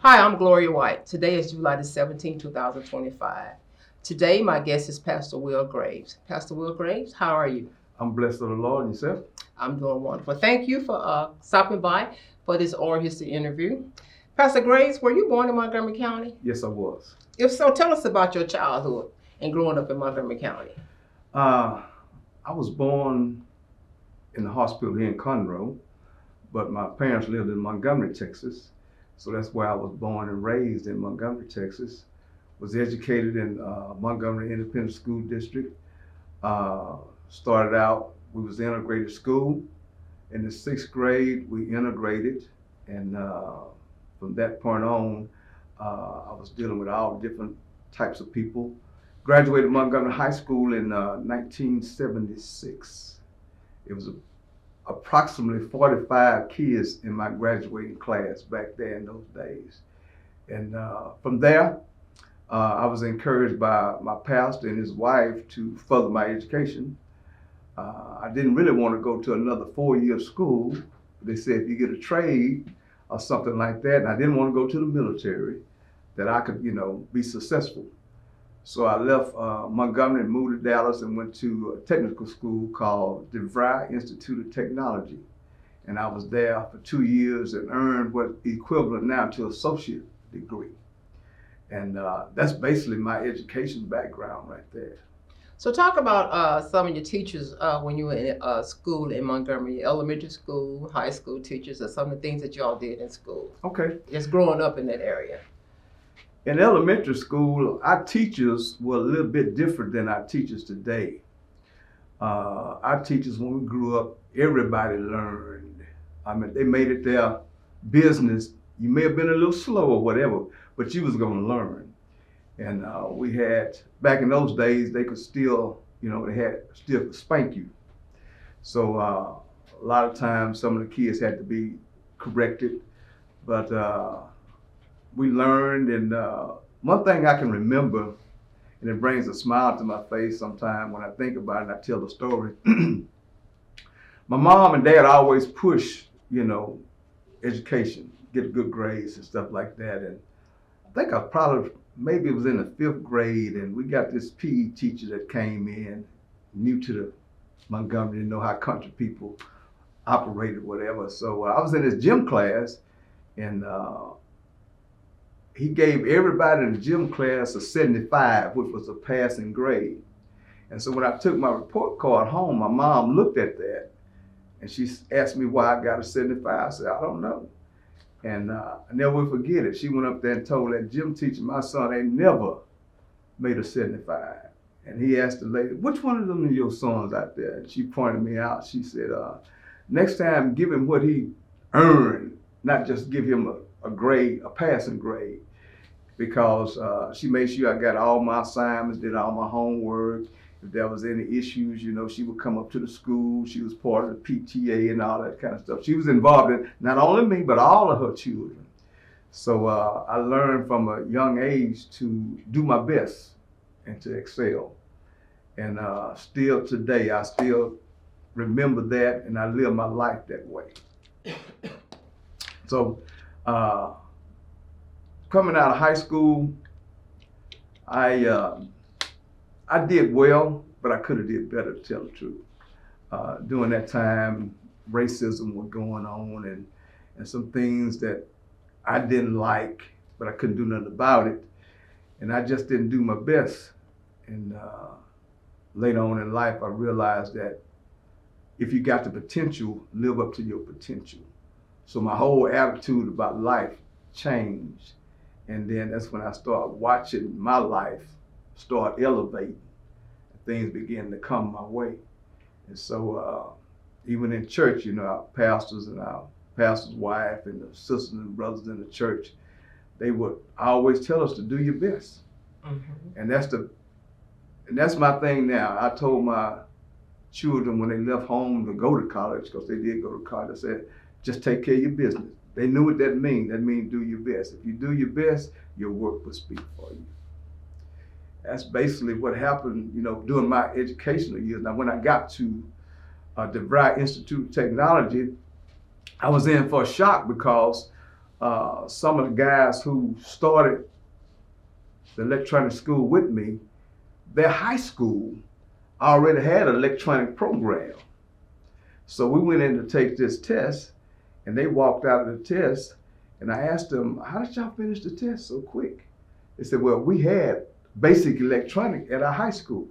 Hi, I'm Gloria White. Today is July the 17th, 2025. Today, my guest is Pastor Will Graves. Pastor Will Graves, how are you? I'm blessed of the Lord, and yourself? I'm doing wonderful. Thank you for stopping by for this oral history interview. Pastor Graves, were you born in Montgomery County? Yes, I was. If so, tell us about your childhood and growing up in Montgomery County. I was born in the hospital here in Conroe, but my parents lived in Montgomery, Texas. So that's where I was born and raised in Montgomery, Texas. Was educated in Montgomery Independent School District. Started out, we was integrated school. In the 6th grade, we integrated, and from that point on, I was dealing with all different types of people. Graduated Montgomery High School in 1976. It was approximately 45 kids in my graduating class back there in those days. And from there, I was encouraged by my pastor and his wife to further my education. I didn't really want to go to another 4-year school. They said if you get a trade or something like that, and I didn't want to go to the military, that I could, be successful. So I left Montgomery and moved to Dallas and went to a technical school called DeVry Institute of Technology. And I was there for 2 years and earned what equivalent now to associate degree. And that's basically my education background right there. So talk about some of your teachers when you were in school in Montgomery, elementary school, high school teachers, or some of the things that y'all did in school. Okay. Just growing up in that area. In elementary school, our teachers were a little bit different than our teachers today. Our teachers, when we grew up, everybody learned. I mean, they made it their business. You may have been a little slow or whatever, but you was gonna learn. And we had, back in those days, they could still, still spank you. So a lot of times some of the kids had to be corrected, but we learned. And one thing I can remember, and it brings a smile to my face sometime when I think about it and I tell the story. My mom and dad always push, education, get good grades and stuff like that. And I think I probably, maybe it was in the 5th grade, and we got this PE teacher that came in, new to the Montgomery, didn't know how country people operated, whatever. So I was in his gym class, and he gave everybody in the gym class a 75, which was a passing grade. And so when I took my report card home, my mom looked at that, and she asked me why I got a 75. I said, I don't know. And I never will forget it. She went up there and told that gym teacher, my son ain't never made a 75. And he asked the lady, which one of them are your sons out there? And she pointed me out. She said, next time give him what he earned, not just give him a grade, a passing grade. Because she made sure I got all my assignments, did all my homework. If there was any issues, she would come up to the school. She was part of the PTA and all that kind of stuff. She was involved in not only me, but all of her children. So I learned from a young age to do my best and to excel. And still today, I still remember that, and I live my life that way. So coming out of high school, I did well, but I could have did better, to tell the truth. During that time, racism was going on, and some things that I didn't like, but I couldn't do nothing about it. And I just didn't do my best. And later on in life, I realized that if you got the potential, live up to your potential. So my whole attitude about life changed. And then that's when I started watching my life start elevating. Things began to come my way. And so even in church, our pastors and our pastor's wife and the sisters and brothers in the church, they would always tell us to do your best. Mm-hmm. And that's my thing now. I told my children when they left home to go to college, because they did go to college, I said, just take care of your business. They knew what that means. That means do your best. If you do your best, your work will speak for you. That's basically what happened, during my educational years. Now, when I got to DeVry Institute of Technology, I was in for a shock because some of the guys who started the electronic school with me, their high school already had an electronic program. So we went in to take this test, and they walked out of the test, and I asked them, how did y'all finish the test so quick? They said, well, we had basic electronic at our high school.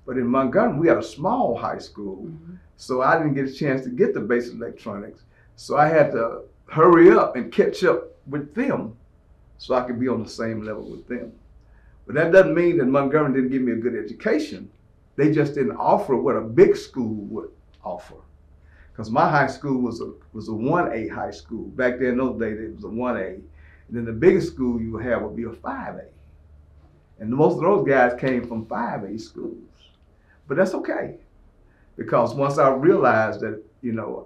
But in Montgomery, we had a small high school, so I didn't get a chance to get the basic electronics. So I had to hurry up and catch up with them so I could be on the same level with them. But that doesn't mean that Montgomery didn't give me a good education. They just didn't offer what a big school would offer. Because my high school was a 1A high school. Back then, in those days, it was a 1A. And then the biggest school you would have would be a 5A. And most of those guys came from 5A schools. But that's okay. Because once I realized that,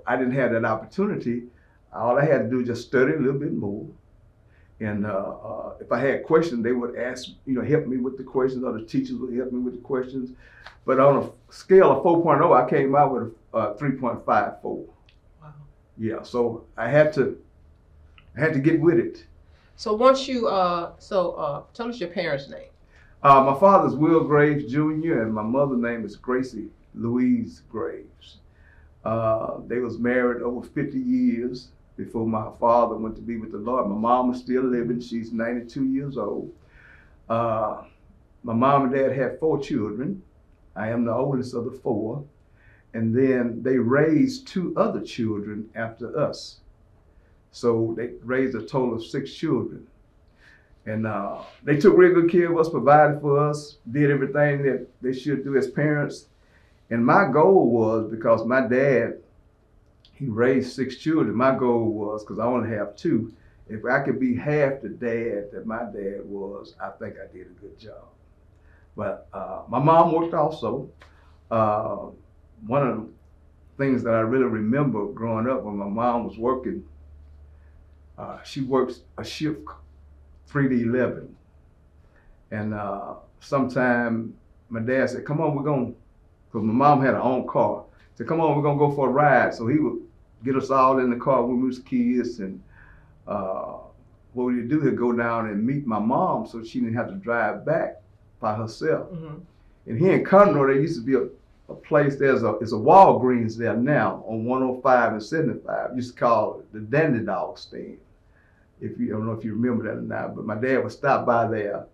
I didn't have that opportunity, all I had to do was just study a little bit more. And if I had questions, they would ask, help me with the questions, or the teachers would help me with the questions. But on a scale of 4.0, I came out with a 3.54. Wow. Yeah, so I had to get with it. So once you, tell us your parents' name. My father's Will Graves Jr. and my mother's name is Gracie Louise Graves. They was married over 50 years before my father went to be with the Lord. My mom is still living. She's 92 years old. My mom and dad had 4 children. I am the oldest of the 4. And then they raised 2 other children after us. So they raised a total of 6 children. And they took real good care of us, provided for us, did everything that they should do as parents. And my goal was, because my dad, he raised 6 children, my goal was, because I only have 2, if I could be half the dad that my dad was, I think I did a good job. But my mom worked also. One of the things that I really remember growing up when my mom was working, she works a shift 3 to 11. And sometime my dad said, come on, because my mom had her own car. Said, come on, we're gonna go for a ride. So he would get us all in the car when we was kids, and what we'd do, he'd go down and meet my mom so she didn't have to drive back by herself. And here in Conroe, there used to be a place, there's a Walgreens there now on 105 and 75. Used to call it the Dandy Dog Stand. I don't know if you remember that or not, but my dad would stop by there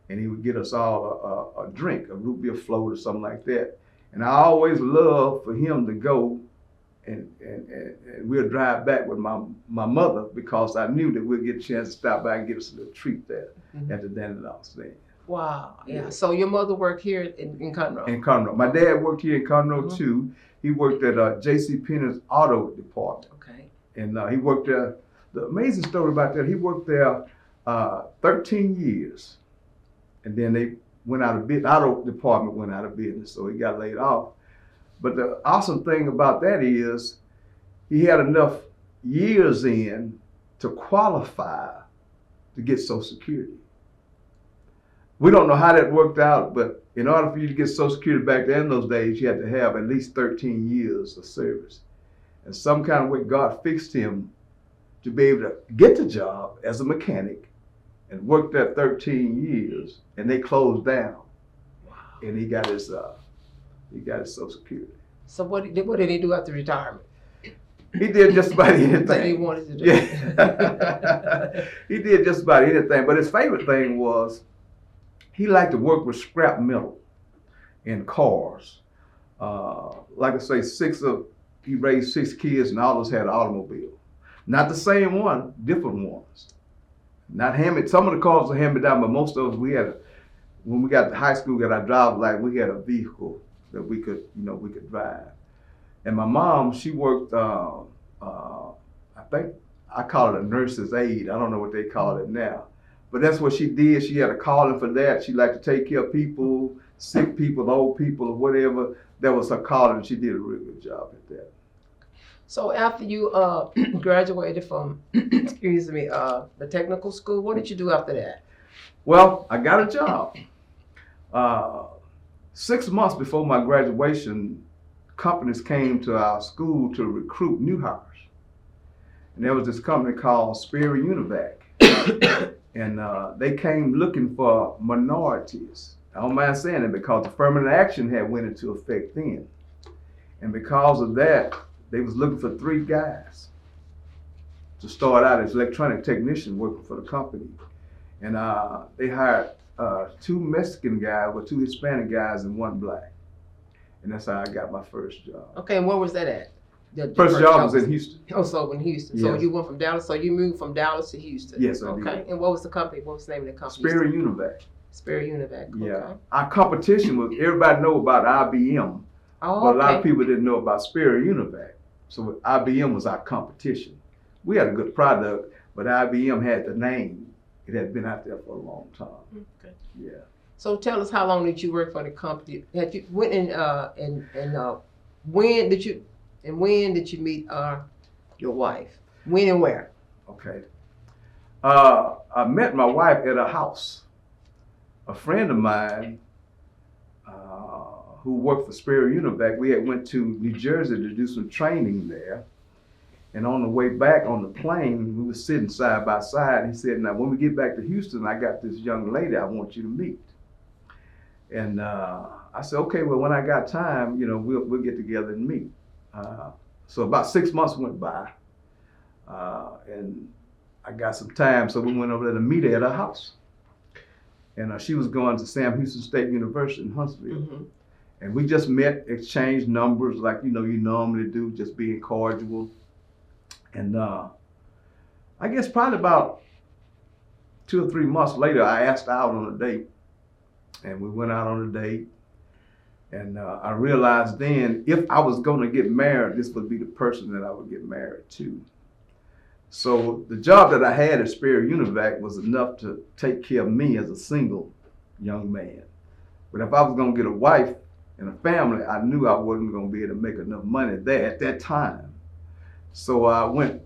and he would get us all a drink, a root beer float or something like that. And I always loved for him to go and we'll drive back with my mother, because I knew that we'd get a chance to stop by and get us a little treat there at the Dandy Dog Stand. Wow, yeah. So your mother worked here in Conroe? In Conroe. My dad worked here in Conroe too. He worked at J.C. Penney's auto department. Okay. And he worked there. The amazing story about that, he worked there 13 years. And then they went out of business. The auto department went out of business, so he got laid off. But the awesome thing about that is he had enough years in to qualify to get Social Security. We don't know how that worked out, but in order for you to get Social Security back then in those days, you had to have at least 13 years of service. And some kind of way God fixed him to be able to get the job as a mechanic and work that 13 years, and they closed down. Wow. And he got his Social Security. So what did he do after retirement? He did just about anything. That he wanted to do. Yeah. He did just about anything, but his favorite thing was he liked to work with scrap metal in cars. Like I say, he raised 6 kids and all of us had an automobile. Not the same one, different ones. Not some of the cars were hand-me-down, but most of us, when we got to high school, got our driver's license, we had a vehicle that we could drive. And my mom, she worked, I think, I call it a nurse's aide. I don't know what they call it now. But that's what she did. She had a calling for that. She liked to take care of people, sick people, old people, or whatever. That was her calling, and she did a really good job at that. So after you graduated from, the technical school, what did you do after that? Well, I got a job. 6 months before my graduation, companies came to our school to recruit new hires. and there was this company called Spirit Univac. And they came looking for minorities. I don't mind saying it because affirmative action had went into effect then. And because of that, they was looking for 3 guys to start out as electronic technicians working for the company. And they hired 2 Mexican guys, or 2 Hispanic guys, and 1 black. And that's how I got my first job. Okay, and where was that at? First job was in Houston. Oh, so in Houston. Yes. So you went from Dallas. So you moved from Dallas to Houston. Yes, I Okay. did. And what was the company? What was the name of the company? Spirit Univac. Spirit Univac. Yeah. Okay. Our competition was, everybody know about IBM, Oh, but a lot of okay. people didn't know about Spirit Univac. So IBM was our competition. We had a good product, but IBM had the name. It had been out there for a long time. Okay. Yeah. So tell us, how long did you work for the company? Had you went in when did you meet your wife? When and where? Okay. I met my wife at a house. A friend of mine who worked for Spirit Univac, we had went to New Jersey to do some training there. And on the way back on the plane, we were sitting side by side. He said, now when we get back to Houston, I got this young lady I want you to meet. And I said, okay, well, when I got time, we'll get together and meet. So about 6 months went by, and I got some time, so we went over there to meet her at her house. And she was going to Sam Houston State University in Huntsville. Mm-hmm. And we just met, exchanged numbers like you normally do, just being cordial. And I guess probably about 2 or 3 months later, I asked her out on a date. And we went out on a date. And I realized then, if I was going to get married, this would be the person that I would get married to. So the job that I had at Spirit Univac was enough to take care of me as a single young man. But if I was going to get a wife and a family, I knew I wasn't going to be able to make enough money there at that time. So I went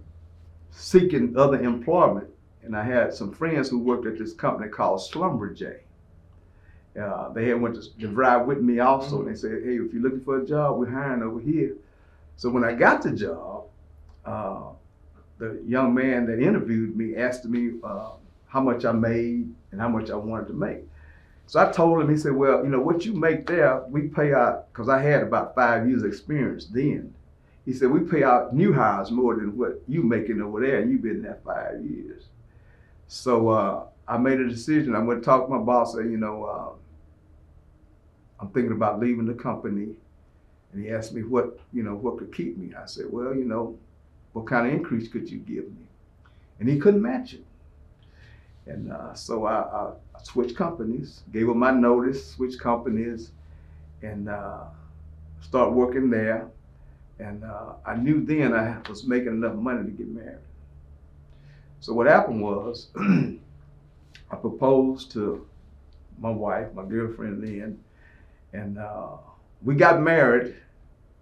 seeking other employment, and I had some friends who worked at this company called Schlumberger. They had went to drive with me also, and they said, hey, if you're looking for a job, we're hiring over here. So when I got the job, the young man that interviewed me asked me how much I made and how much I wanted to make. So I told him, he said, well, what you make there, we pay out, because I had about 5 years experience then. He said, we pay out new hires more than what you making over there, and you've been there 5 years. So I made a decision. I went to talk to my boss, and I'm thinking about leaving the company. And he asked me what could keep me. I said, well, what kind of increase could you give me? And he couldn't match it. And so I switched companies, gave him my notice, switched companies, and started working there. And I knew then I was making enough money to get married. So what happened was, I proposed to my wife, my girlfriend then, and we got married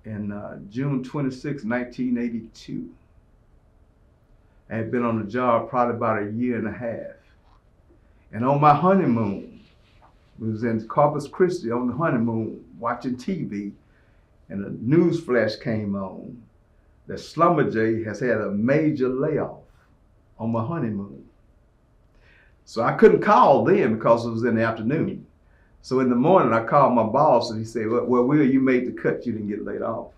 in June 26, 1982. I had been on the job probably about a year and a half. And on my honeymoon, we was in Corpus Christi on the honeymoon watching TV, and a news flash came on that Schlumberger has had a major layoff on my honeymoon. So I couldn't call then because it was in the afternoon. So in the morning, I called my boss and he said, well, Will, you made the cut, you didn't get laid off.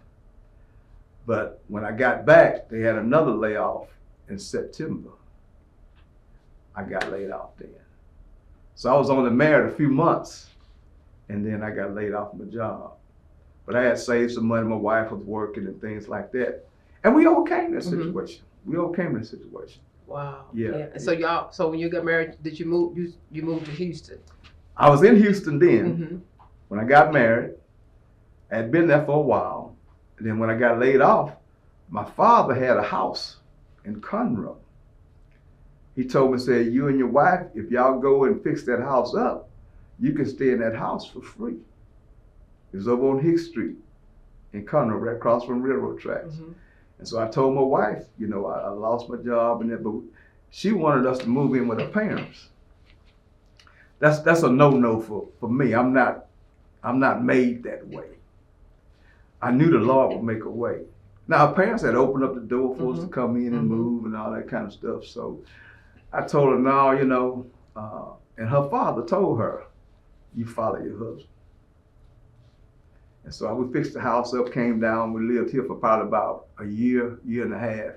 But when I got back, they had another layoff in September. I got laid off then. So I was only married a few months, and then I got laid off my job. But I had saved some money, my wife was working and things like that. And we overcame that situation. We overcame that situation. Wow. Yeah. So when you got married, did you move? You moved to Houston? I was in Houston then. Mm-hmm. When I got married. I had been there for a while. And then when I got laid off, my father had a house in Conroe. He told me, said, you and your wife, if y'all go and fix that house up, you can stay in that house for free. It was over on Hicks Street in Conroe, right across from railroad tracks. Mm-hmm. And so I told my wife, I lost my job and that, but she wanted us to move in with her parents. That's a no-no for me. I'm not made that way. I knew the Lord would make a way. Now, her parents had opened up the door for us to come in and move and all that kind of stuff. So I told her, no, you know, and her father told her, you follow your husband. And so we fixed the house up, came down. We lived here for probably about a year, year and a half.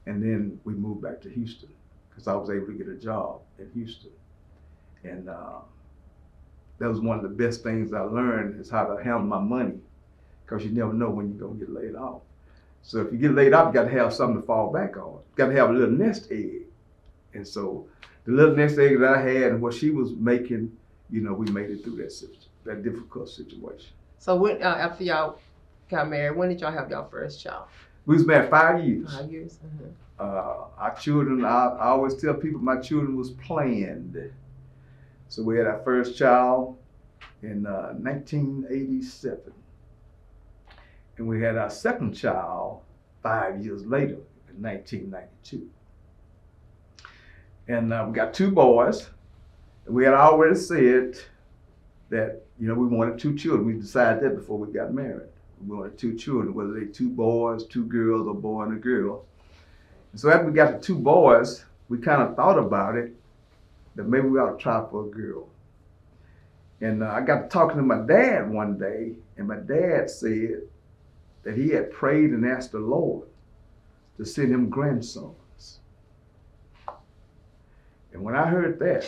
And then we moved back to Houston because I was able to get a job in Houston. And that was one of the best things I learned is how to handle my money, because you never know when you're going to get laid off. So if you get laid off, you got to have something to fall back on. You got to have a little nest egg. And so the little nest egg that I had and what she was making, you know, we made it through that difficult situation. So when after y'all got married, when did y'all have y'all first child? We was married 5 years. 5 years. Our children, I always tell people my children was planned. So we had our first child in 1987. And we had our second child 5 years later in 1992. And we got 2 boys. And we had already said that, you know, we wanted 2 children. We decided that before we got married. We wanted 2 children, whether they 2 boys, 2 girls, or a boy and a girl. And so after we got the 2 boys, we kind of thought about it, that maybe we ought to try for a girl. And I got to talking to my dad one day, and my dad said that he had prayed and asked the Lord to send him grandsons. And when I heard that,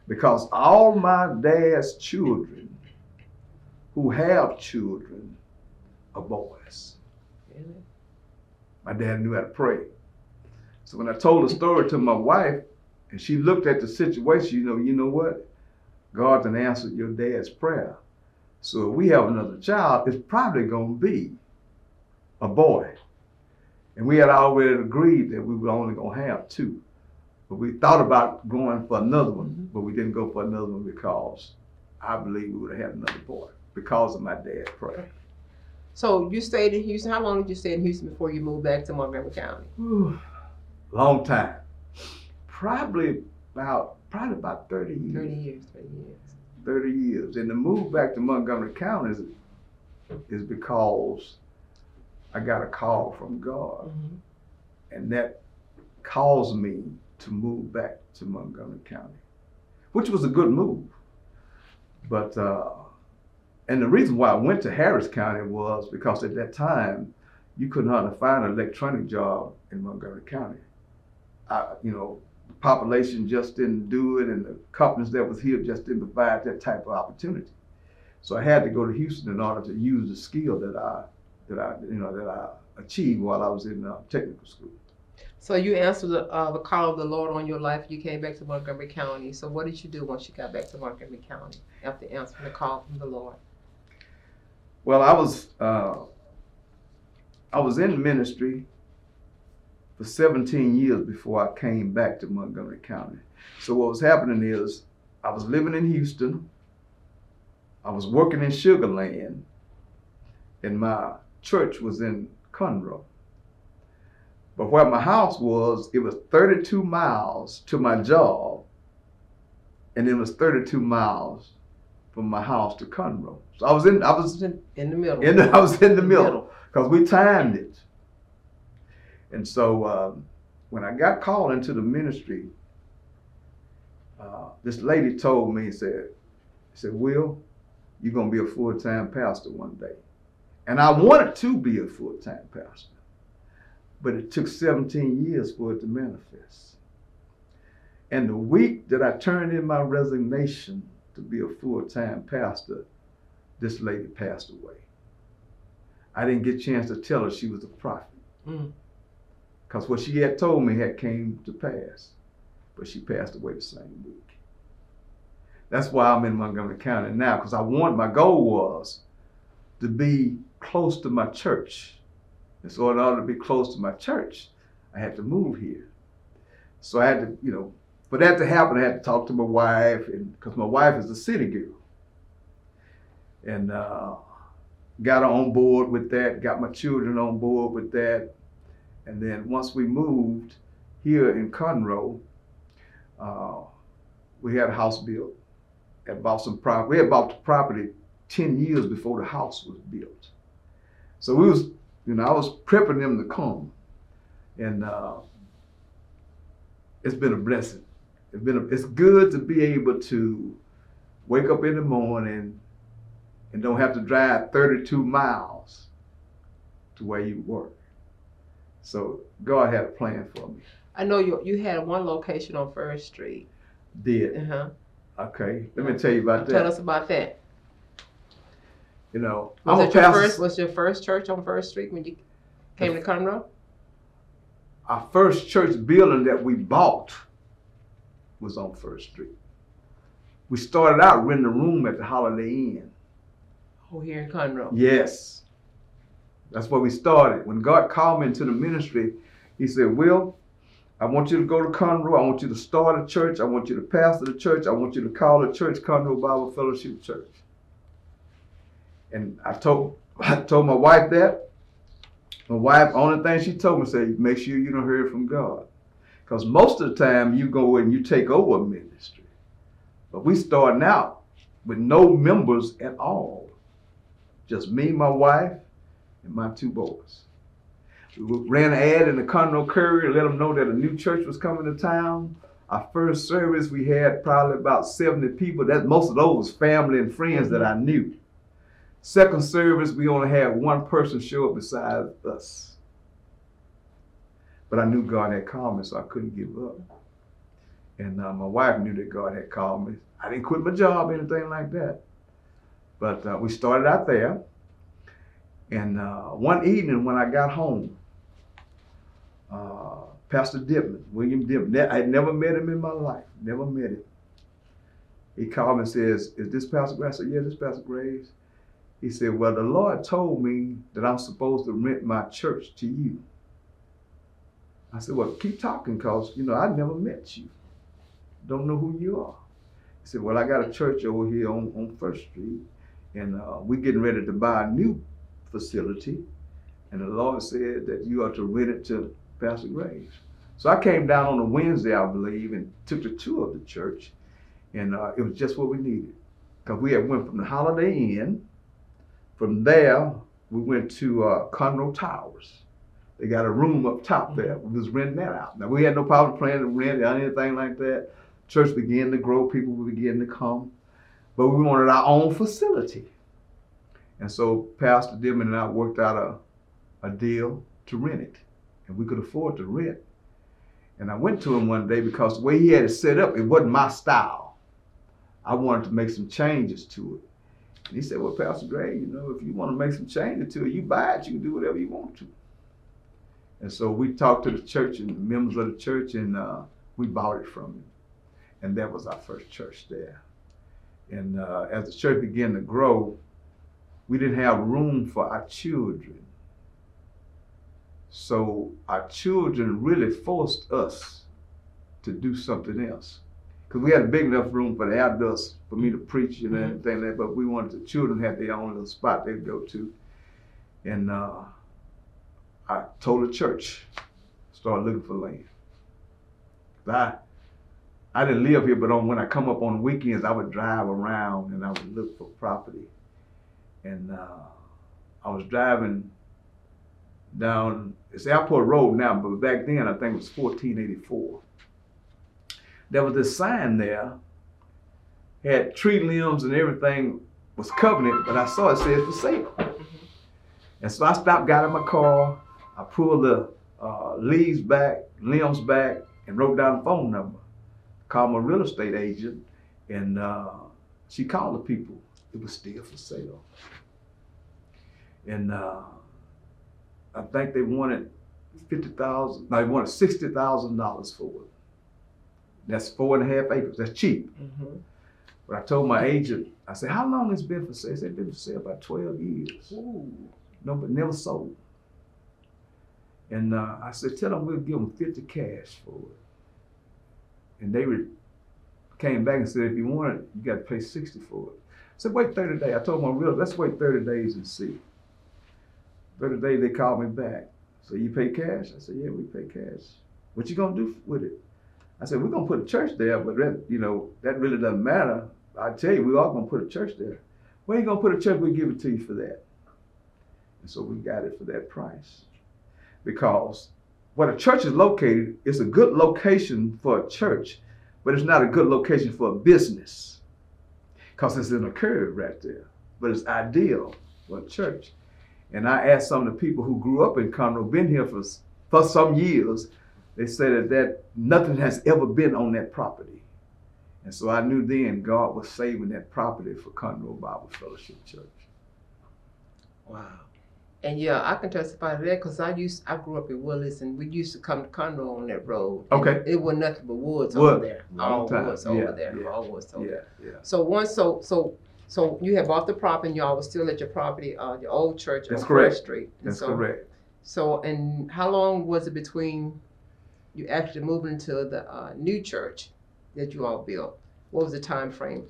because all my dad's children who have children are boys. Really? My dad knew how to pray. So when I told the story to my wife, and she looked at the situation, you know what? God done answered your dad's prayer. So if we have another child, it's probably going to be a boy. And we had already agreed that we were only going to have 2. But we thought about going for another one, but we didn't go for another one because I believe we would have had another boy because of my dad's prayer. So you stayed in Houston. How long did you stay in Houston before you moved back to Montgomery County? Long time. Probably about 30 years. 30 years. 30 years. And the move back to Montgomery County is because I got a call from God. And that caused me to move back to Montgomery County, which was a good move. But, and the reason why I went to Harris County was because at that time, you couldn't hardly find an electronic job in Montgomery County. You know, the population just didn't do it, and the companies that was here just didn't provide that type of opportunity. So I had to go to Houston in order to use the skill that I achieved while I was in technical school. So you answered the call of the Lord on your life. You came back to Montgomery County. So what did you do once you got back to Montgomery County after answering the call from the Lord? Well, I was in ministry for 17 years before I came back to Montgomery County. So what was happening is I was living in Houston. I was working in Sugar Land, and my church was in Conroe. But where my house was, it was 32 miles to my job, and it was 32 miles from my house to Conroe. So I was in the middle. I was in the middle because we timed it. And so when I got called into the ministry, this lady told me, said, Will, you're going to be a full-time pastor one day. And I wanted to be a full-time pastor, but it took 17 years for it to manifest. And the week that I turned in my resignation to be a full-time pastor, this lady passed away. I didn't get a chance to tell her she was a prophet. Because what she had told me had came to pass, but she passed away the same week. That's why I'm in Montgomery County now, because my goal was to be close to my church. And so in order to be close to my church, I had to move here. So I had to, for that to happen, I had to talk to my wife, because my wife is a city girl. And got her on board with that, got my children on board with that. And then once we moved here in Conroe, we had a house built. Had bought some property. We had bought the property 10 years before the house was built. So we was I was prepping them to come, and it's been a blessing. It's good to be able to wake up in the morning and don't have to drive 32 miles to where you work. So God had a plan for me. I know you had one location on First Street. Did. Uh-huh. Okay, let me tell you about that. Tell us about that. Was your first church on First Street when you came to Conroe? Our first church building that we bought was on First Street. We started out renting a room at the Holiday Inn. Oh, here in Conroe. Yes. That's where we started. When God called me into the ministry, he said, Will, I want you to go to Conroe. I want you to start a church. I want you to pastor the church. I want you to call the church Conroe Bible Fellowship Church. And I told my wife that. My wife, only thing she told me, said, make sure you don't hear from God. Because most of the time you go and you take over a ministry. But we starting out with no members at all. Just me, my wife, and my 2 boys. We ran an ad in the Conroe Courier to let them know that a new church was coming to town. Our first service, we had probably about 70 people. Most of those was family and friends that I knew. Second service, we only had 1 person show up besides us. But I knew God had called me, so I couldn't give up. And my wife knew that God had called me. I didn't quit my job, anything like that. But we started out there. And one evening when I got home, Pastor Dipman, William Dipman, I had never met him in my life, never met him. He called me and says, is this Pastor Graves? I said, yeah, this is Pastor Graves. He said, well, the Lord told me that I'm supposed to rent my church to you. I said, well, keep talking, because, I never met you. Don't know who you are. He said, well, I got a church over here on First Street, and we're getting ready to buy a new facility. And the Lord said that you are to rent it to Pastor Graves. So I came down on a Wednesday, I believe, and took the tour of the church. And it was just what we needed. Because we had went from the Holiday Inn. From there, we went to Conroe Towers. They got a room up top there. We was renting that out. Now, we had no problem planning to rent or anything like that. Church began to grow. People were beginning to come. But we wanted our own facility. And so Pastor Dillman and I worked out a deal to rent it. And we could afford to rent. And I went to him one day because the way he had it set up, it wasn't my style. I wanted to make some changes to it. And he said, well, Pastor Gray, if you want to make some changes to it, you buy it, you can do whatever you want to. And so we talked to the church and the members of the church, and we bought it from him. And that was our first church there. And as the church began to grow, we didn't have room for our children. So our children really forced us to do something else. Because we had a big enough room for the adults for me to preach and everything like that, but we wanted the children to have their own little spot they'd go to. And I told the church, start looking for land. I didn't live here, but when I come up on weekends, I would drive around and I would look for property. And I was driving down, it's Airport Road now, but back then I think it was 1484. There was this sign there, had tree limbs and everything was covenant, but I saw it said for sale. And so I stopped, got in my car, I pulled the limbs back, and wrote down the phone number. Called my real estate agent, and she called the people. It was still for sale. And I think they wanted $50,000. No, they wanted $60,000 for it. That's 4.5 acres. That's cheap. But I told my agent, I said, how long has it been for sale? He said, it's been for sale about 12 years. Ooh. No, but never sold. And I said, tell them we'll give them 50 cash for it. And they came back and said, if you want it, you got to pay 60 for it. I said, wait 30 days. I told my realtor, let's wait 30 days and see. 30 days, they called me back. So you pay cash? I said, yeah, we pay cash. What you gonna do with it? I said, we're gonna put a church there, but that really doesn't matter. I tell you, we are gonna put a church there. Where you gonna put a church? We'll give it to you for that. And so we got it for that price. Because where the church is located, it's a good location for a church, but it's not a good location for a business because it's in a curve right there. But it's ideal for a church. And I asked some of the people who grew up in Conroe, been here for some years, they said that nothing has ever been on that property. And so I knew then God was saving that property for Conroe Bible Fellowship Church. Wow. And yeah, I can testify to that because I grew up in Willis, and we used to come to Conroe on that road. Okay. It was nothing but woods over there. All woods over there. Yeah. All woods over there. Yeah. So you have bought the property, and y'all was still at your property, your old church That's on correct. First Street. That's correct. So, and how long was it between you actually moving to the new church that you all built? What was the time frame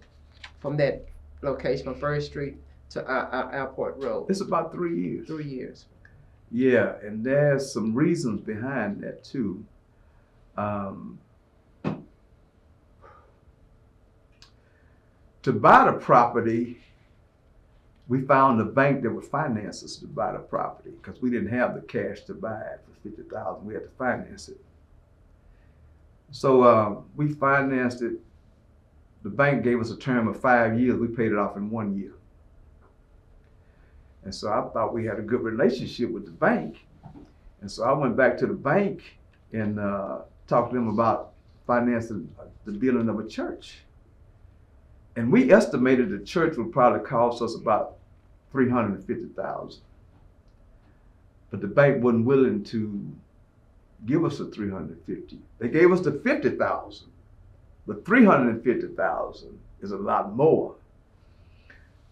from that location from First Street to Airport Road? It's about 3 years. 3 years. Yeah, and there's some reasons behind that too. To buy the property, we found a bank that would finance us to buy the property because we didn't have the cash to buy it for $50,000. We had to finance it. So we financed it. The bank gave us a term of 5 years. We paid it off in 1 year. And so I thought we had a good relationship with the bank. And so I went back to the bank and talked to them about financing the building of a church. And we estimated the church would probably cost us about $350,000. But the bank wasn't willing to give us the $350,000. They gave us the $50,000, but $350,000 is a lot more.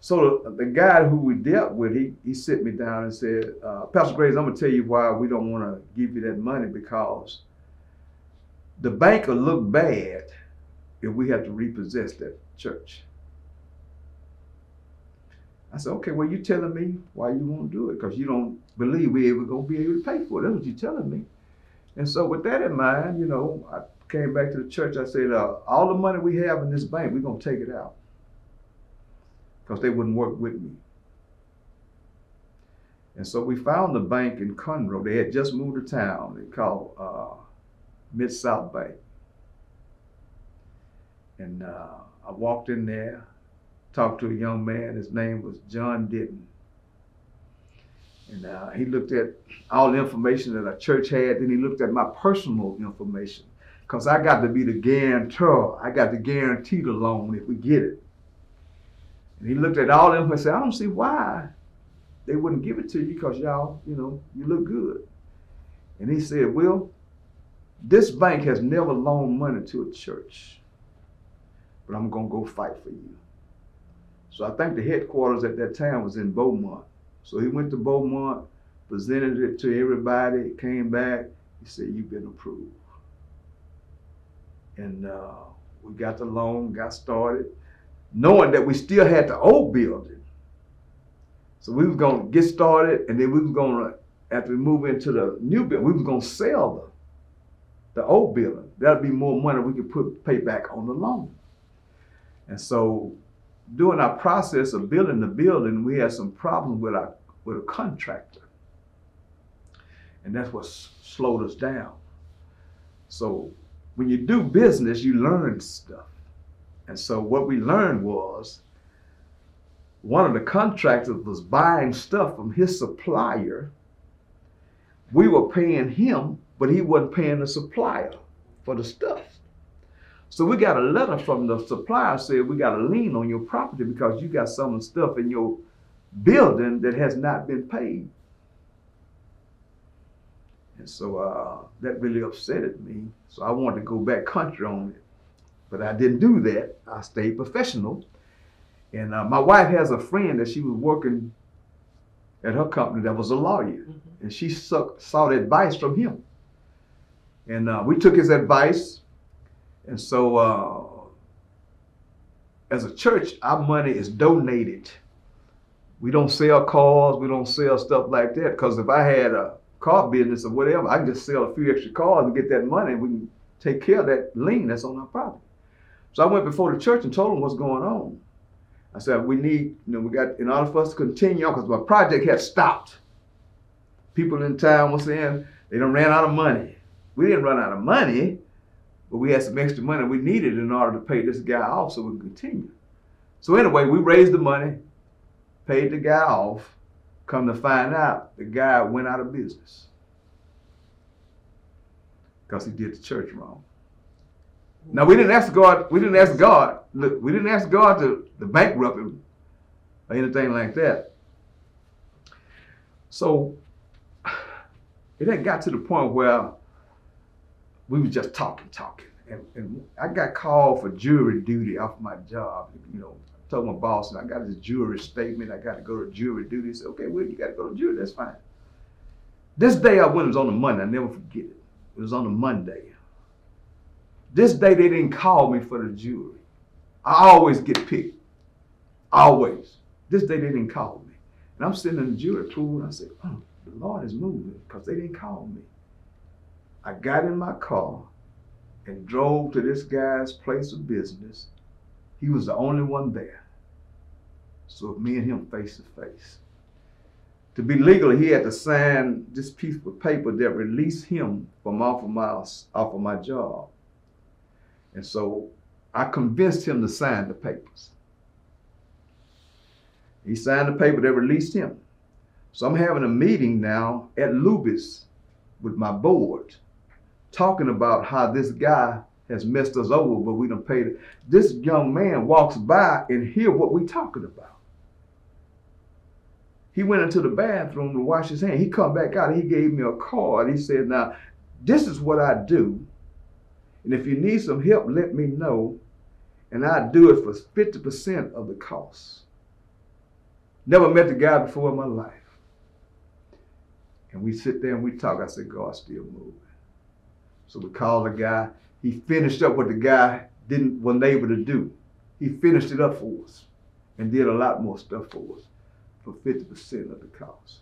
So the guy who we dealt with, he sit me down and said, Pastor Graves, I'm gonna tell you why we don't wanna give you that money, because the bank will look bad if we have to repossess that church. I said, okay, well, you telling me why you won't do it? Because you don't believe we're ever gonna be able to pay for it. That's what you're telling me. And so with that in mind, I came back to the church. I said, all the money we have in this bank, we're gonna take it out, because they wouldn't work with me. And so we found a bank in Conroe. They had just moved to town. They called Mid-South Bank. And I walked in there, talked to a young man. His name was John Ditton. And he looked at all the information that our church had. Then he looked at my personal information, because I got to be the guarantor. I got to guarantee the loan if we get it. And he looked at all of them and said, I don't see why they wouldn't give it to you, because y'all, you look good. And he said, well, this bank has never loaned money to a church, but I'm gonna go fight for you. So I think the headquarters at that time was in Beaumont. So he went to Beaumont, presented it to everybody, came back, he said, you've been approved. And we got the loan, got started, knowing that we still had the old building. So we was gonna get started, and then we was gonna, after we move into the new building, we was gonna sell the old building. That'd be more money we could pay back on the loan. And so during our process of building the building, we had some problems with a contractor. And that's what slowed us down. So when you do business, you learn stuff. And so what we learned was, one of the contractors was buying stuff from his supplier. We were paying him, but he wasn't paying the supplier for the stuff. So we got a letter from the supplier saying, we got a lien on your property because you got some of the stuff in your building that has not been paid. And so that really upset me. So I wanted to go back country on it, but I didn't do that. I stayed professional. And my wife has a friend that she was working at her company that was a lawyer. Mm-hmm. And she sought advice from him. And we took his advice. And so as a church, our money is donated. We don't sell cars, we don't sell stuff like that, because if I had a car business or whatever, I can just sell a few extra cars and get that money, and we can take care of that lien that's on our property. So I went before the church and told them what's going on. I said, we need, we got, in order for us to continue on, because my project had stopped. people in town were saying they done ran out of money. We didn't run out of money, but we had some extra money we needed in order to pay this guy off so we could continue. So anyway, we raised the money, paid the guy off. Come to find out, the guy went out of business because he did the church wrong. Now we didn't ask God. We didn't ask God to bankrupt him or anything like that. So it had got to the point where we were just talking. And I got called for jury duty off my job. You know, I told my boss, I got this jury statement. I got to go to jury duty. He said, okay, well, you got to go to jury. That's fine. This day I went, it was on a Monday. I never forget it. It was on a Monday. This day they didn't call me for the jury. I always get picked. Always. This day they didn't call me. And I'm sitting in the jury pool and I said, oh, the Lord is moving because they didn't call me. I got in my car and drove to this guy's place of business. He was the only one there. So me and him face to face. To be legal, he had to sign this piece of paper that released him from off of my job. And so I convinced him to sign the papers. He signed the paper that released him. So I'm having a meeting now at Lubis with my board, talking about how this guy has messed us over, but we done paid it. This young man walks by and hear what we talking about. He went into the bathroom to wash his hands. He come back out and he gave me a card. He said, now, this is what I do. And if you need some help, let me know. And I do it for 50% of the cost. Never met the guy before in my life. And we sit there and we talk. I said, God's still moving. So we called the guy. He finished up what the guy wasn't able to do. He finished it up for us and did a lot more stuff for us for 50% of the cost.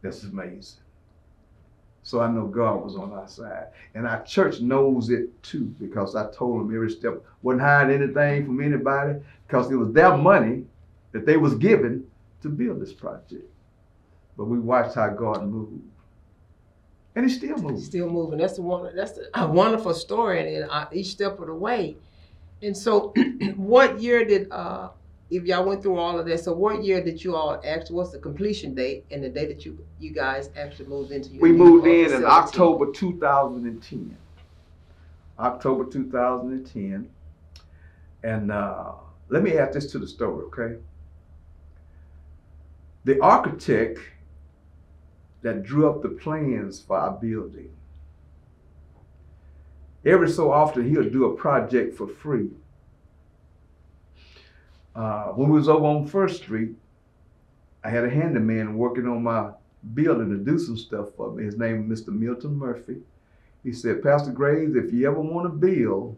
That's amazing. So I know God was on our side. And our church knows it too, because I told them every step, wasn't hiding anything from anybody, because it was their money that they was given to build this project. But we watched how God moved. And he's still moving. Still moving. That's a wonderful story, and each step of the way. And so, what year did if y'all went through all of that? So, what year did you all actually? What's the completion date and the day that you guys actually moved into your? We moved in October 2010. October 2010, and let me add this to the story, okay? The architect that drew up the plans for our building, every so often he'll do a project for free. When we was over on First Street, I had a handyman working on my building to do some stuff for me. His name is Mr. Milton Murphy. He said, Pastor Graves, if you ever want to build,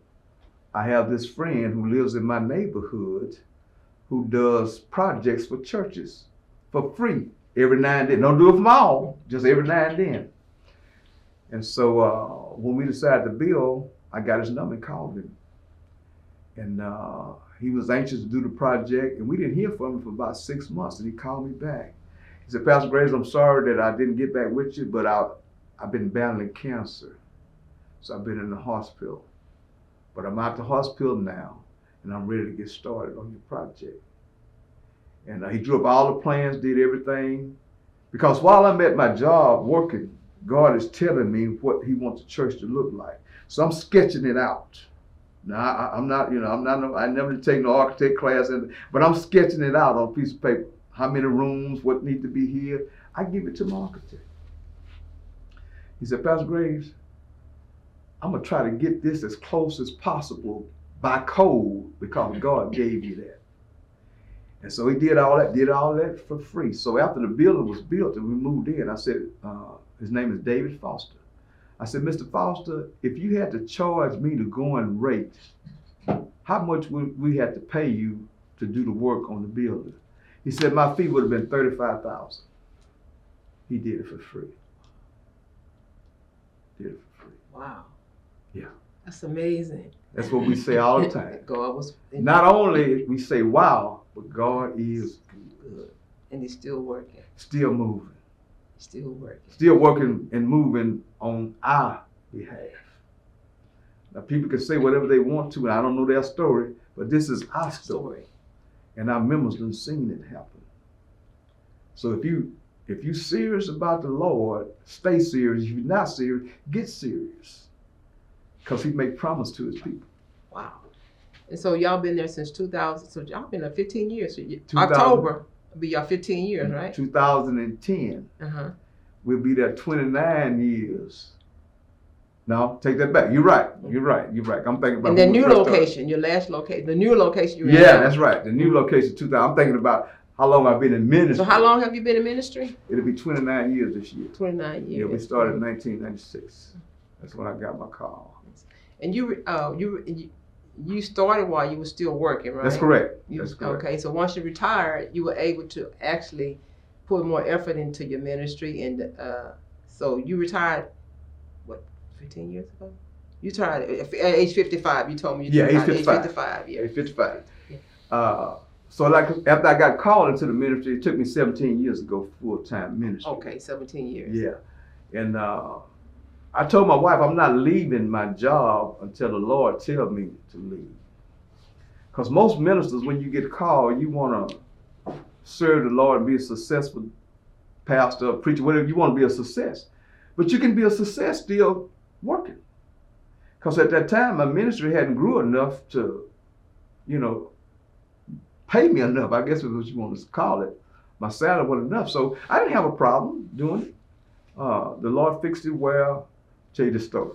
I have this friend who lives in my neighborhood who does projects for churches for free every now and then. Don't do it from all, just every now and then. And so when we decided to build, I got his number and called him. And he was anxious to do the project, and we didn't hear from him for about 6 months, and he called me back. He said, Pastor Graves, I'm sorry that I didn't get back with you, but I've been battling cancer. So I've been in the hospital. But I'm out the hospital now, and I'm ready to get started on your project. And he drew up all the plans, did everything. Because while I'm at my job working, God is telling me what he wants the church to look like. So I'm sketching it out. Now, I never take no architect class, but I'm sketching it out on a piece of paper. How many rooms, what need to be here. I give it to my architect. He said, Pastor Graves, I'm going to try to get this as close as possible by code because God gave you that. And so he did all that for free. So after the building was built and we moved in, I said, his name is David Foster. I said, Mr. Foster, if you had to charge me the going rate, how much would we have to pay you to do the work on the building? He said, my fee would have been $35,000. He did it for free. Did it for free. Wow. Yeah. That's amazing. That's what we say all the time. God was. Not only we say, wow, but God is good. And he's still working. Still moving. Still working. Still working and moving on our behalf. Now, people can say whatever they want to, and I don't know their story, but this is our story. And our members done seen it happen. So if you serious about the Lord, stay serious. If you're not serious, get serious. Because he made promise to his people. Wow. And so y'all been there since 2000. So y'all been there 15 years. So October will be y'all 15 years, right? 2010. Uh-huh. We'll be there 29 years. No, take that back. You're right. I'm thinking about. And the new location, your last location, the new location you're in. Yeah, that's right. The new location, 2000. I'm thinking about how long I've been in ministry. So how long have you been in ministry? It'll be 29 years this year. 29 years. Yeah, we started in 1996. That's when I got my call. And you started while you were still working, right? That's correct. That's correct. Okay, so once you retired, you were able to actually put more effort into your ministry, and so you retired, what, 15 years ago? You retired at age 55. You told me you retired age 55. Age 55. Yeah. Age 55. Yeah. So like after I got called into the ministry, it took me 17 years to go full-time ministry. Okay, 17 years. Yeah, and I told my wife I'm not leaving my job until the Lord tells me to leave. Because most ministers, when you get called, you want to serve the Lord and be a successful pastor, preacher, whatever. You want to be a success. But you can be a success still working. Because at that time, my ministry hadn't grew enough to, pay me enough, I guess is what you want to call it. My salary wasn't enough. So I didn't have a problem doing it. The Lord fixed it well. Tell you the story.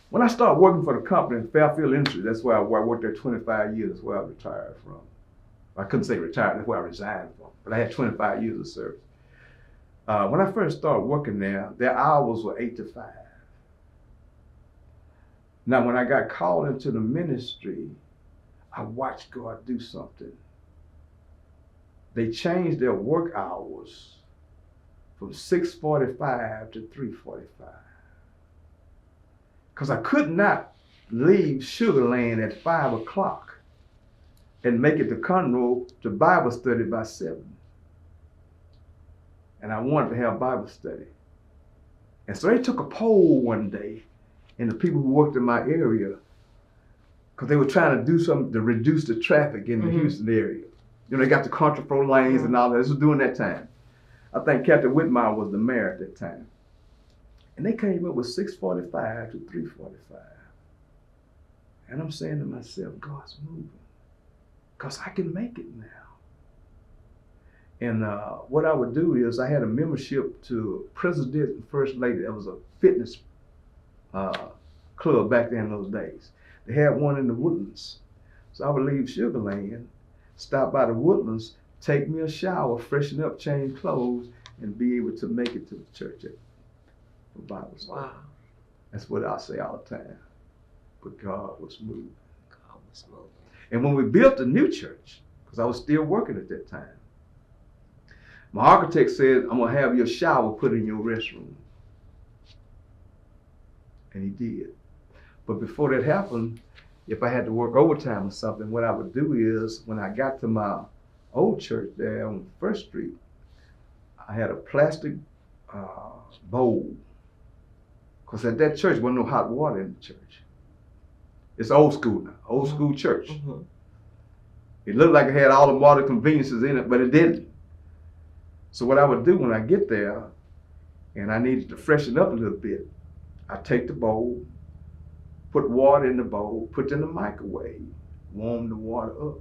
When I started working for the company in Fairfield Industries, that's where I worked there 25 years, that's where I retired from. I couldn't say retired, that's where I resigned from, but I had 25 years of service. When I first started working there, their hours were 8 to 5. Now, when I got called into the ministry, I watched God do something. They changed their work hours from 6:45 to 3:45. Because I could not leave Sugar Land at 5 o'clock and make it to Conroe to Bible study by 7. And I wanted to have Bible study. And so they took a poll one day, and the people who worked in my area, because they were trying to do something to reduce the traffic in the Houston area. They got the contraflow lanes and all that. This was during that time. I think Captain Whitmire was the mayor at that time. And they came up with 6:45 to 3:45. And I'm saying to myself, God's moving. Because I can make it now. And what I would do is I had a membership to President and First Lady. That was a fitness club back then in those days. They had one in the Woodlands. So I would leave Sugar Land, stop by the Woodlands, take me a shower, freshen up, change clothes, and be able to make it to the church for Bible study. Wow. That's what I say all the time. But God was moving. God was moving. And when we built the new church, because I was still working at that time, my architect said, I'm going to have your shower put in your restroom. And he did. But before that happened, if I had to work overtime or something, what I would do is when I got to my old church there on First Street, I had a plastic bowl. Because at that church, there wasn't no hot water in the church. It's old school now, old school church. Mm-hmm. It looked like it had all the modern conveniences in it, but it didn't. So what I would do when I get there, and I needed to freshen up a little bit, I take the bowl, put water in the bowl, put it in the microwave, warm the water up,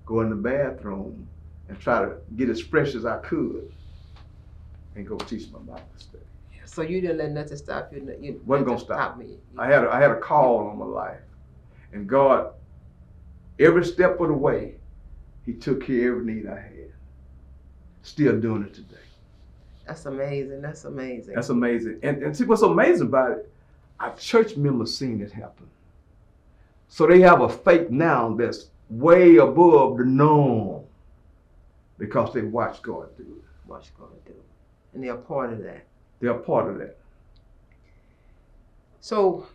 go in the bathroom, and try to get as fresh as I could, and go teach my Bible study. So you didn't let nothing stop you? You wasn't gonna stop me. I had a call on my life, and God, every step of the way, He took care of every need I had. Still doing it today. That's amazing. That's amazing. That's amazing. And see what's amazing about it? Our church members seen it happen. So they have a faith now that's way above the norm because they watch God do it. Watch God do it. And they're part of that. They're part of that. So,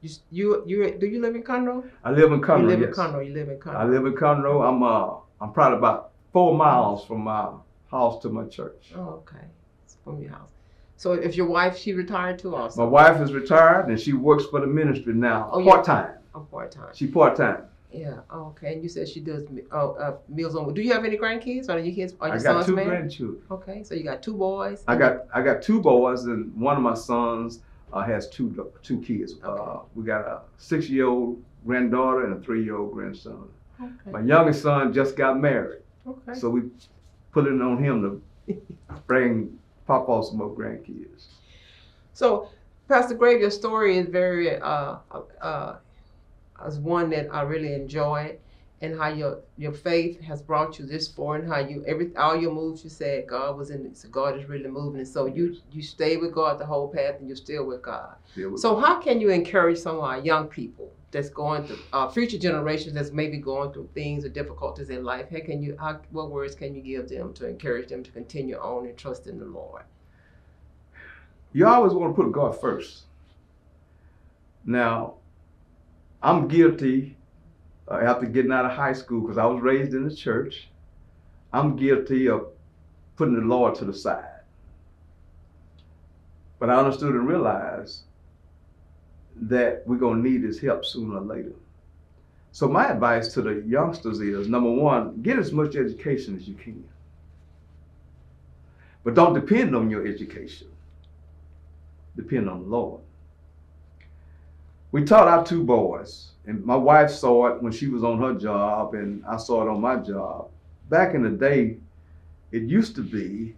do you live in Conroe? I live in Conroe. You live yes. in Conroe. You live in Conroe. I live in Conroe. I'm probably about 4 miles from my house to my church. Oh, okay. It's from your house. So if your wife, she retired too also? My wife is retired and she works for the ministry now, part-time. Oh, part-time. She part-time. Yeah. Oh, okay. And you said she does Meals on. Do you have any grandkids? Are your kids? Are your I got sons 2 married? grandchildren. Okay. So you got 2 boys. I got 2 boys, and one of my sons has two kids. Okay. We got a 6-year-old granddaughter and a 3-year-old grandson. Okay. My youngest son just got married, Okay. so we put it on him to bring Papa some more grandkids. So, Pastor Grave, your story is very as one that I really enjoyed, and how your faith has brought you this far, and how all your moves you said God was in it, so God is really moving, and so you stay with God the whole path, and you're still with God. So how can you encourage some of our young people that's going through future generations that's maybe going through things or difficulties in life? What words can you give them to encourage them to continue on and trust in the Lord? You always want to put God first. Now, I'm guilty after getting out of high school, because I was raised in the church. I'm guilty of putting the Lord to the side. But I understood and realized that we're going to need his help sooner or later. So my advice to the youngsters is, number one, get as much education as you can. But don't depend on your education. Depend on the Lord. We taught our 2 boys, and my wife saw it when she was on her job, and I saw it on my job. Back in the day, it used to be,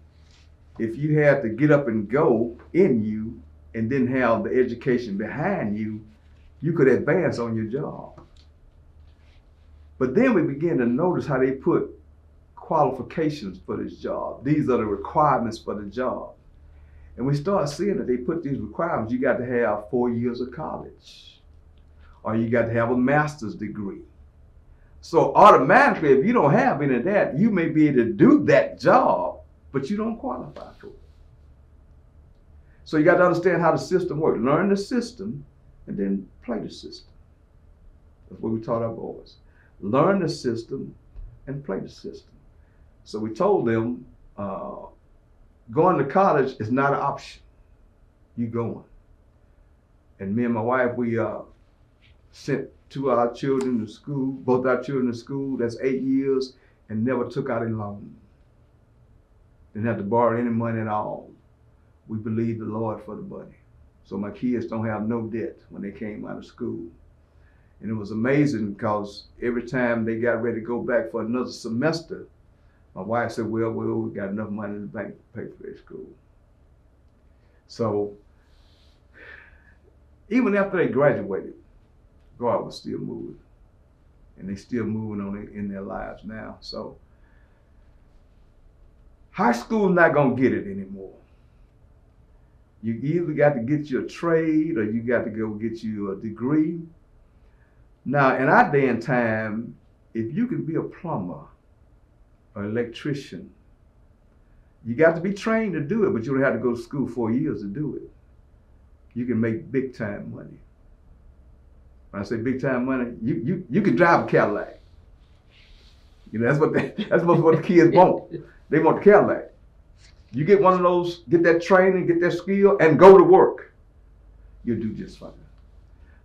if you had to get up and go in you and didn't have the education behind you, you could advance on your job. But then we began to notice how they put qualifications for this job. These are the requirements for the job. And we started seeing that they put these requirements. You got to have 4 years of college, or you got to have a master's degree. So automatically, if you don't have any of that, you may be able to do that job, but you don't qualify for it. So you got to understand how the system works. Learn the system and then play the system. That's what we taught our boys. Learn the system and play the system. So we told them, going to college is not an option. You going. And me and my wife, we sent 2 of our children to school, both our children to school. That's 8 years, and never took out a loan. Didn't have to borrow any money at all. We believed the Lord for the money. So my kids don't have no debt when they came out of school. And it was amazing, because every time they got ready to go back for another semester, my wife said, well, we got enough money in the bank to pay for their school. So even after they graduated, God was still moving. And they still moving on in their lives now. So high school's not going to get it anymore. You either got to get you a trade, or you got to go get you a degree. Now, in our day and time, if you can be a plumber, or electrician, you got to be trained to do it, but you don't have to go to school 4 years to do it. You can make big time money. When I say big time money, you can drive a Cadillac. You know, that's what the kids want. They want the Cadillac. You get one of those, get that training, get that skill, and go to work. You'll do just fine.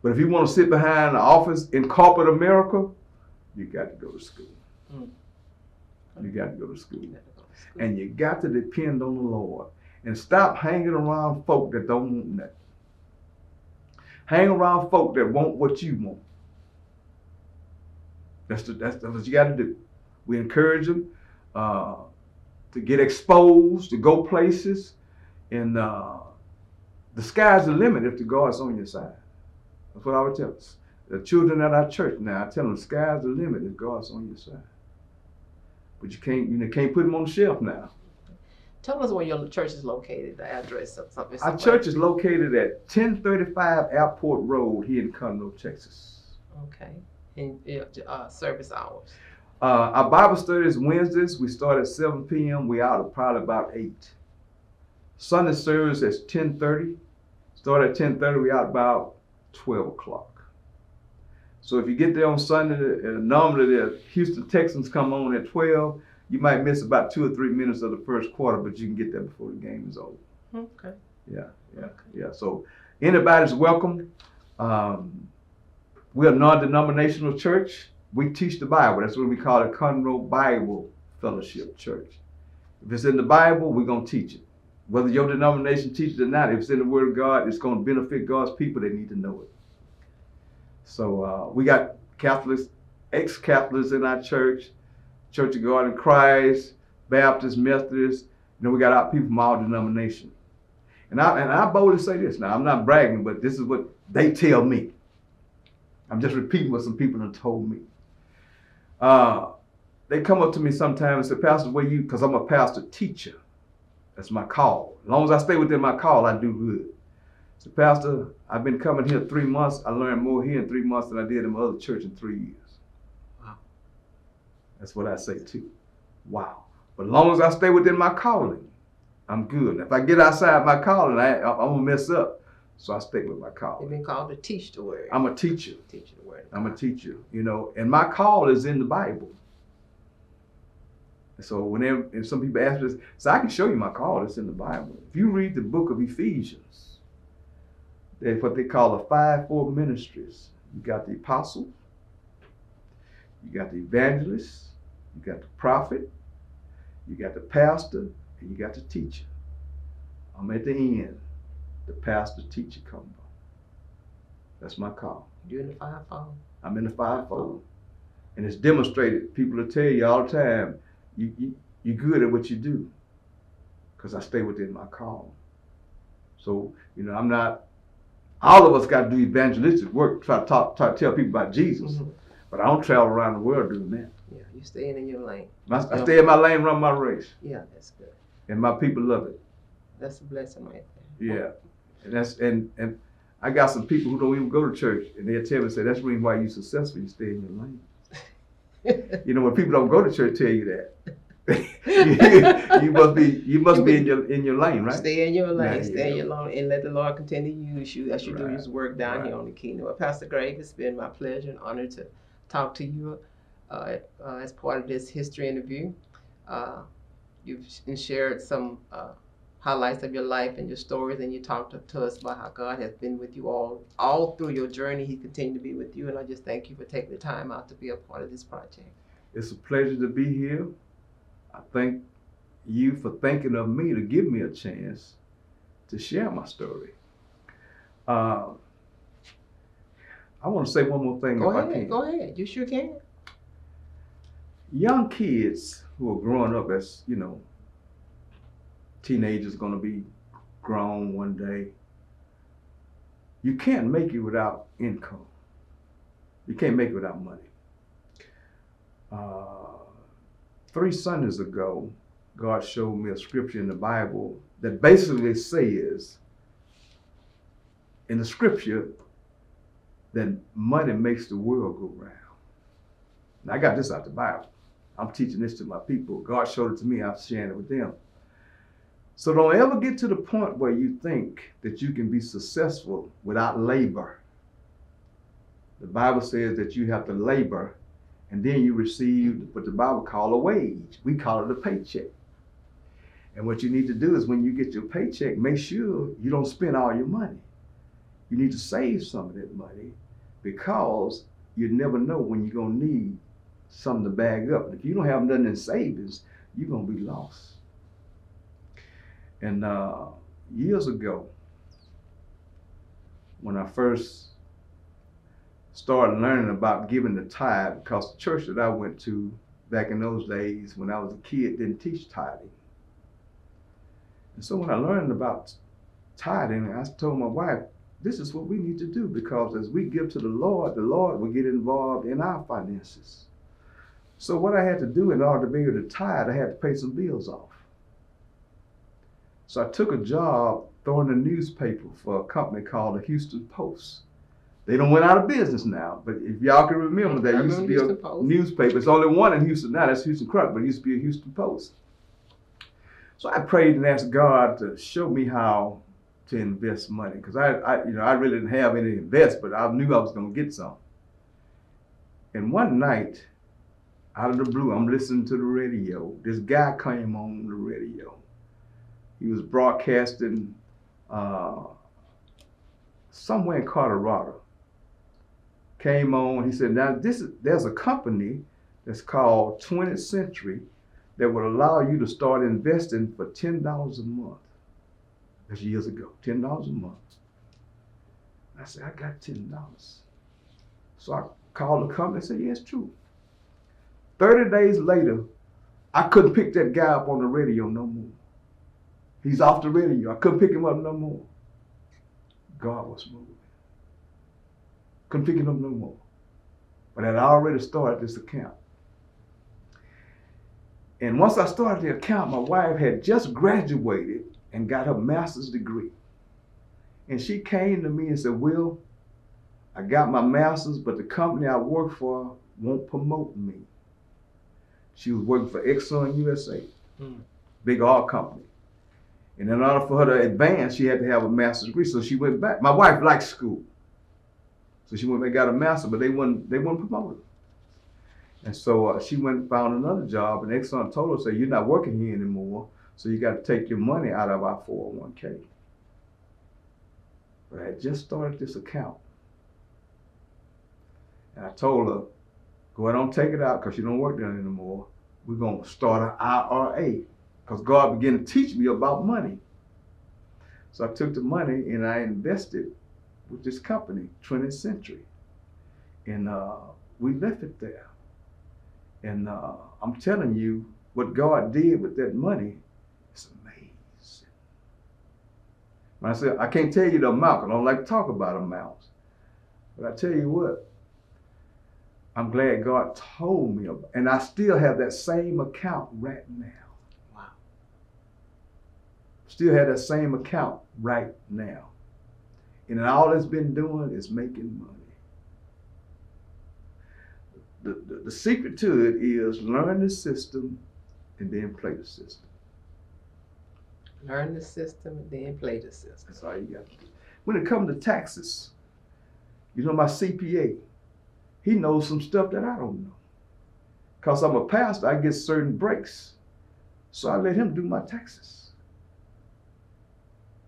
But if you want to sit behind the office in corporate America, you got to go to school. You got to go to school. And you got to depend on the Lord. And stop hanging around folk that don't want nothing. Hang around folk that want what you want. That's what you got to do. We encourage them to get exposed, to go places. And the sky's the limit if the God's on your side. That's what I would tell us. The children at our church now, I tell them the sky's the limit if God's on your side. But you can't put them on the shelf now. Tell us where your church is located, the address of something. Our church is located at 1035 Airport Road here in Conroe, Texas. Okay. And service hours? Our Bible study is Wednesdays. We start at 7 p.m. We out at probably about 8. Sunday service is 10:30. Start at 10:30. We out about 12 o'clock. So if you get there on Sunday, normally the Houston Texans come on at 12. You might miss about 2 or 3 minutes of the first quarter, but you can get there before the game is over. Okay. Yeah. So anybody's welcome. We're a non-denominational church. We teach the Bible. That's what we call a Conroe Bible Fellowship Church. If it's in the Bible, we're going to teach it. Whether your denomination teaches it or not, if it's in the Word of God, it's going to benefit God's people. They need to know it. So we got Catholics, ex-Catholics in our church, Church of God in Christ, Baptist, Methodist. We got our people from all denominations. And I boldly say this. Now, I'm not bragging, but this is what they tell me. I'm just repeating what some people have told me. They come up to me sometimes and say, Pastor, because I'm a pastor teacher. That's my call. As long as I stay within my call, I do good. So, Pastor, I've been coming here 3 months. I learned more here in 3 months than I did in my other church in 3 years. Wow. That's what I say too. Wow. But as long as I stay within my calling, I'm good. If I get outside my calling, I'm going to mess up. So I stay with my calling. You've been called to teach the word. I'm a teacher. Teach the word. I'm a teacher, and my call is in the Bible. So if some people ask me, so I can show you my call. It's in the Bible. If you read the book of Ephesians, that's what they call the fivefold ministries. You got the apostle, you got the evangelist, you got the prophet, you got the pastor, and you got the teacher. I'm at the end, the pastor teacher combo. That's my call. You're in the fivefold. I'm in the fivefold. And it's demonstrated. People will tell you all the time, you're good at what you do, because I stay within my call. So, I'm not, all of us got to do evangelistic work, try to tell people about Jesus. Mm-hmm. But I don't travel around the world doing that. Yeah, you stay in your lane. I stay in my lane, run my race. Yeah, that's good. And my people love it. That's a blessing right there. Yeah. And I got some people who don't even go to church, and they'll tell me, say, that's the reason why you're successful, you stay in your lane. When people don't go to church, tell you that. you must be in your lane, right? Stay in your lane, stay in your lane, and let the Lord continue to use you as you do His work down here on the kingdom. Well, Pastor Graves, it's been my pleasure and honor to talk to you as part of this history interview. You've shared some highlights of your life and your stories, and you talked to us about how God has been with you all through your journey. He continued to be with you, and I just thank you for taking the time out to be a part of this project. It's a pleasure to be here. I thank you for thinking of me to give me a chance to share my story. I want to say one more thing if I can. Go ahead. You sure can. Young kids who are growing up as, teenagers going to be grown one day. You can't make it without income. You can't make it without money. 3 Sundays ago, God showed me a scripture in the Bible that basically says, in the scripture, that money makes the world go round. Now, I got this out the Bible. I'm teaching this to my people. God showed it to me. I'm sharing it with them. So don't ever get to the point where you think that you can be successful without labor. The Bible says that you have to labor, and then you receive what the Bible calls a wage. We call it a paycheck. And what you need to do is when you get your paycheck, make sure you don't spend all your money. You need to save some of that money, because you never know when you're going to need something to bag up. If you don't have nothing in savings, you're going to be lost. And years ago, when I first started learning about giving the tithe, because the church that I went to back in those days when I was a kid didn't teach tithing. And so when I learned about tithing, I told my wife, this is what we need to do, because as we give to the Lord will get involved in our finances. So what I had to do in order to be able to tithe, I had to pay some bills off. So I took a job throwing a newspaper for a company called the Houston Post. They don't went out of business now, but if y'all can remember, there used to be a newspaper. It's only one in Houston now, that's Houston Chronicle, but it used to be a Houston Post. So I prayed and asked God to show me how to invest money, because I really didn't have any to invest, but I knew I was going to get some. And one night, out of the blue, I'm listening to the radio. This guy came on the radio. He was broadcasting somewhere in Colorado. Came on, he said, now there's a company that's called 20th Century that would allow you to start investing for $10 a month. That's years ago, $10 a month. I said, I got $10. So I called the company and said, yeah, it's true. 30 days later, I couldn't pick that guy up on the radio no more. He's off the radio. I couldn't pick him up no more. God was moving. Couldn't pick him up no more. But I'd already started this account. And once I started the account, my wife had just graduated and got her master's degree. And she came to me and said, Will, I got my master's, but the company I work for won't promote me. She was working for Exxon USA, big oil company. And in order for her to advance, she had to have a master's degree. So she went back. My wife liked school. So she went and got a master's, but they wouldn't promote her. And so she went and found another job, and Exxon told her, say, you're not working here anymore, so you got to take your money out of our 401k. But I had just started this account. And I told her, go ahead and take it out because you don't work there anymore. We're going to start an IRA because God began to teach me about money. So I took the money and I invested with this company, 20th Century. And we left it there. And I'm telling you, what God did with that money is amazing. When I say, I can't tell you the amount, I don't like to talk about amounts. But I tell you what, I'm glad God told me about, and I still have that same account right now. Wow. Still have that same account right now. And all it's been doing is making money. The secret to it is learn the system and then play the system. Learn the system and then play the system. That's all you got to do. When it comes to taxes, you know, my CPA, he knows some stuff that I don't know. Because I'm a pastor, I get certain breaks. So I let him do my taxes.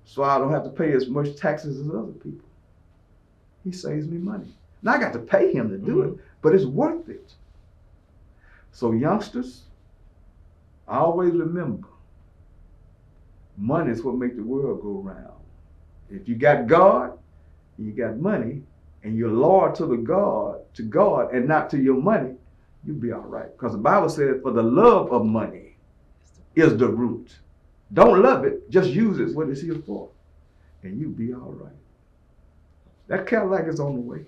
So I don't have to pay as much taxes as other people. He saves me money. Now I got to pay him to do it, but it's worth it. So youngsters, I always remember, money is what makes the world go round. If you got God, you got money, and you're loyal to God and not to your money, you'll be all right. Because the Bible says, for the love of money is the root. Don't love it, just use it what it's here for. And you'll be all right. That Cadillac is on the way.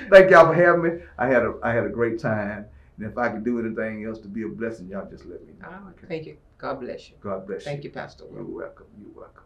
Thank y'all for having me. I had a great time. And if I could do anything else to be a blessing, y'all just let me know. Thank you. God bless you. God bless you. Thank you, Pastor. You're welcome. You're welcome.